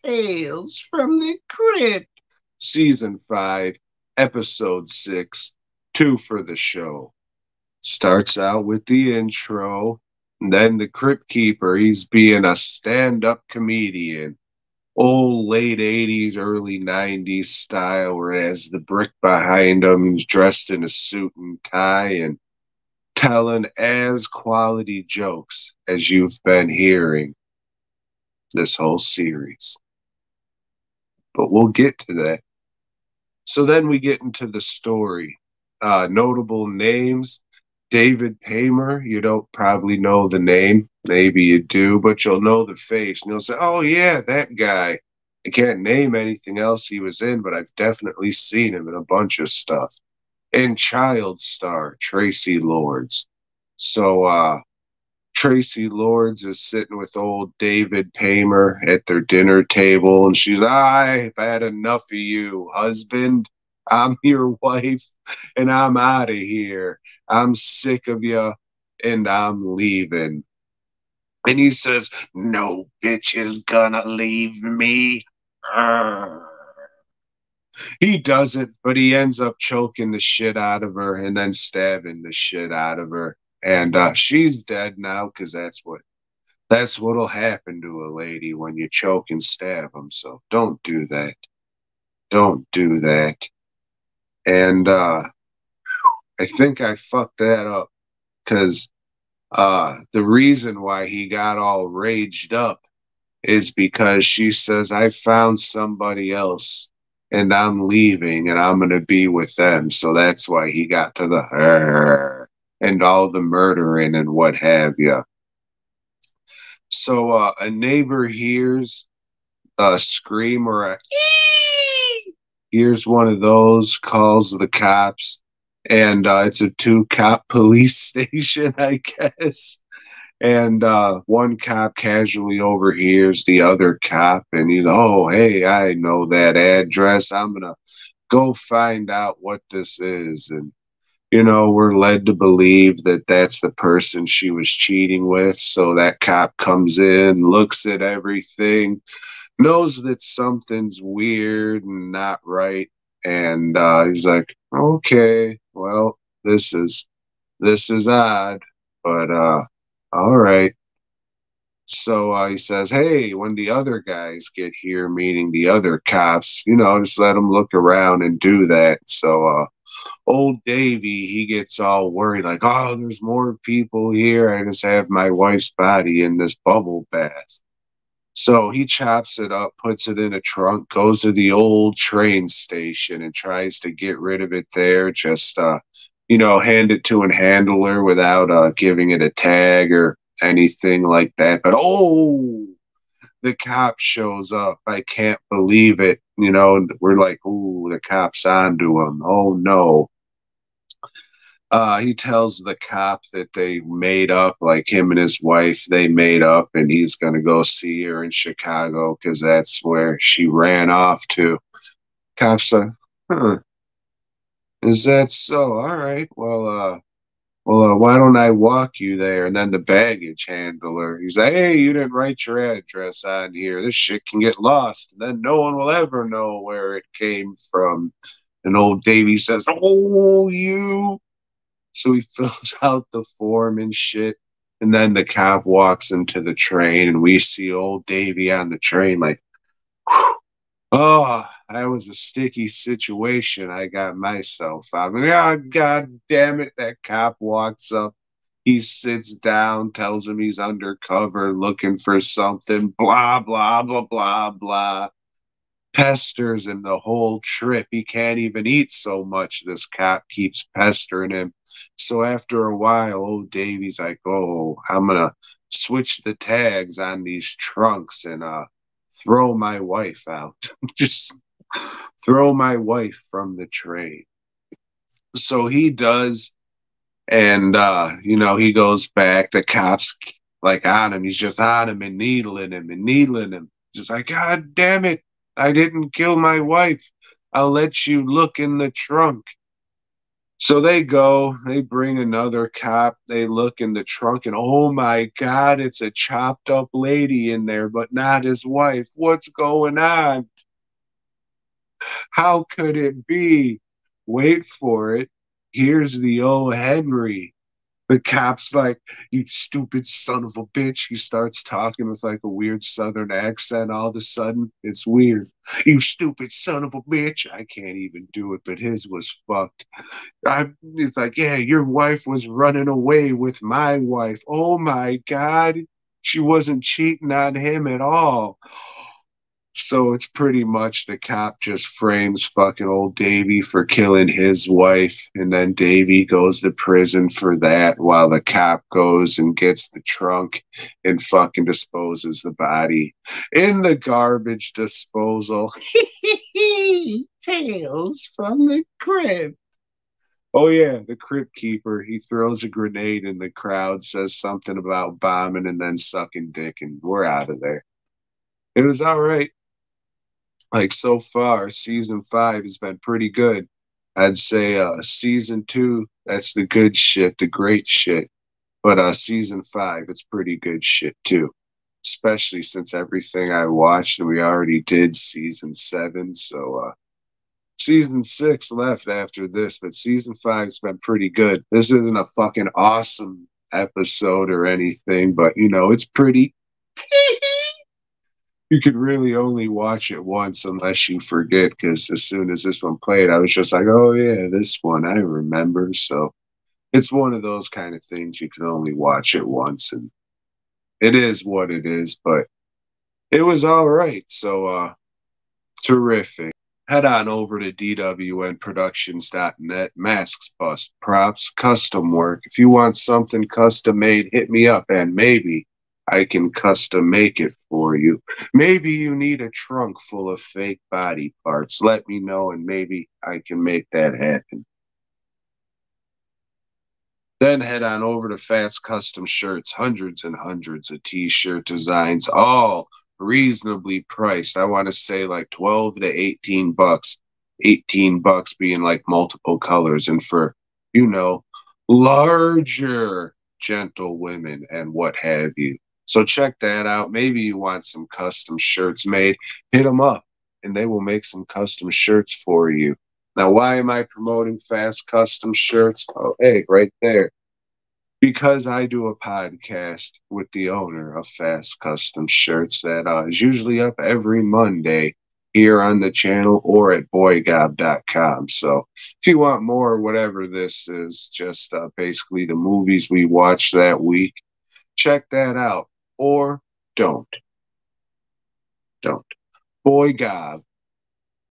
Tales from the Crypt, Season 5, Episode 6, 2 for the show. Starts out with the intro, and then the Crypt Keeper, he's being a stand-up comedian. Old late 80s, early 90s style, whereas the brick behind him is dressed in a suit and tie and telling as quality jokes as you've been hearing this whole series. But we'll get to that. So then we get into the story. Notable names. David Paymer, you don't probably know the name. Maybe you do, but you'll know the face. And you'll say, oh, yeah, that guy. I can't name anything else he was in, but I've definitely seen him in a bunch of stuff. And child star, Tracy Lords. So, Tracy Lords is sitting with old David Paymer at their dinner table, and she's, I've had enough of you, husband. I'm your wife, and I'm out of here. I'm sick of you, and I'm leaving. And he says, no bitch is gonna leave me. He doesn't, but he ends up choking the shit out of her and then stabbing the shit out of her. And she's dead now because that's what'll happen to a lady when you choke and stab them. So don't do that. Don't do that. And I think I fucked that up because the reason why he got all raged up is because she says, I found somebody else and I'm leaving and I'm going to be with them. So that's why he got to the and all the murdering and what have you. So a neighbor hears a scream or a ee! Hears one of those, calls the cops, and it's a 2-cop police station, I guess. And one cop casually overhears the other cop, and he's, oh, hey, I know that address. I'm going to go find out what this is. And, we're led to believe that that's the person she was cheating with. So that cop comes in, looks at everything, knows that something's weird and not right. And he's like, okay, well, this is odd, but all right. So he says, hey, when the other guys get here, meaning the other cops, just let them look around and do that. So old Davy, he gets all worried, like, oh, there's more people here. I just have my wife's body in this bubble bath. So he chops it up, puts it in a trunk, goes to the old train station and tries to get rid of it there. Just, hand it to a handler without giving it a tag or anything like that. But, oh, the cop shows up. I can't believe it. We're like, ooh, the cop's onto him. Oh, no. He tells the cop that they made up, like him and his wife, they made up, and he's going to go see her in Chicago because that's where she ran off to. Cop's like, huh, is that so? All right. Well, why don't I walk you there? And then the baggage handler, he's like, hey, you didn't write your address on here. This shit can get lost. And then no one will ever know where it came from. And old Davy says, oh, you. So he fills out the form and shit. And then the cop walks into the train, and we see old Davy on the train, like, whew, oh, that was a sticky situation I got myself out. Oh, God damn it. That cop walks up. He sits down, tells him he's undercover looking for something, blah, blah, blah, blah, blah. Pesters him the whole trip. He can't even eat so much. This cop keeps pestering him. So after a while, old Davy's like, oh, I'm going to switch the tags on these trunks and throw my wife out. Just throw my wife from the train. So he does. And, he goes back. The cops like on him. He's just on him and needling him. Just like, God damn it. I didn't kill my wife. I'll let you look in the trunk. So they go, they bring another cop, they look in the trunk, and oh my God, it's a chopped up lady in there, but not his wife. What's going on? How could it be? Wait for it. Here's the old Henry. The cop's like, "You stupid son of a bitch." He starts talking with like a weird southern accent all of a sudden. It's weird. "You stupid son of a bitch." I can't even do it, but his was fucked. It's like, "Yeah, your wife was running away with my wife." Oh my God. She wasn't cheating on him at all. So it's pretty much the cop just frames fucking old Davy for killing his wife, and then Davy goes to prison for that while the cop goes and gets the trunk and fucking disposes the body in the garbage disposal. Tales from the Crypt. Oh yeah, the Crypt keeper. He throws a grenade in the crowd, says something about bombing, and then sucking dick, and we're out of there. It was all right. Like so far, season 5 has been pretty good. I'd say season 2, that's the good shit, the great shit. But season 5, it's pretty good shit too. Especially since everything I watched and we already did season 7. So season 6 left after this, but season 5's been pretty good. This isn't a fucking awesome episode or anything, but you know, it's pretty. You could really only watch it once unless you forget, because as soon as this one played, I was just like, oh yeah, this one I remember. So it's one of those kind of things you can only watch it once, and it is what it is, but it was all right. So terrific. Head on over to dwnproductions.net. Masks, bust, props, custom work. If you want something custom made, hit me up and maybe I can custom make it for you. Maybe you need a trunk full of fake body parts. Let me know and maybe I can make that happen. Then head on over to Fast Custom Shirts, hundreds and hundreds of t-shirt designs, all reasonably priced. I want to say like 12 to 18 bucks. 18 bucks being like multiple colors, and for, you know, larger gentle women and what have you. So check that out. Maybe you want some custom shirts made. Hit them up and they will make some custom shirts for you. Now, why am I promoting Fast Custom Shirts? Oh, hey, right there. Because I do a podcast with the owner of Fast Custom Shirts that is usually up every Monday here on the channel or at boygob.com. So if you want more, whatever this is, just basically the movies we watched that week, check that out. Or don't. Don't. Boy Gob